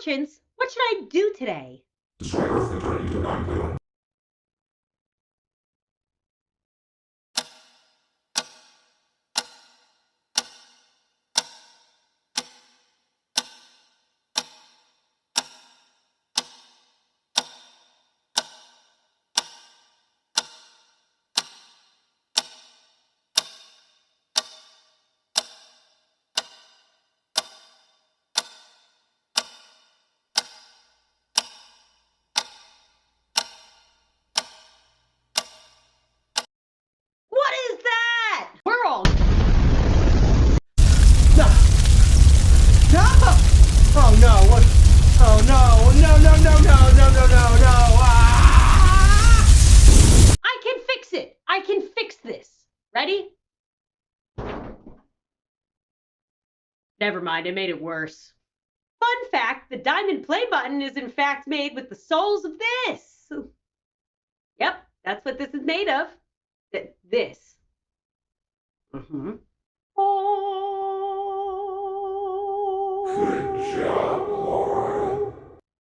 conscience. What should I do today? Destroy Earth and turn it into a non-planet. What is that? World! No! No! Oh no! What? Oh no! No! No! No! No! No! No! No! No! Ah! I can fix it. I can fix this. Ready? Never mind, I made it worse. Fun fact, the diamond play button is in fact made with the souls of this. Yep, that's what this is made of. This. Mm-hmm. Good job, Lauren.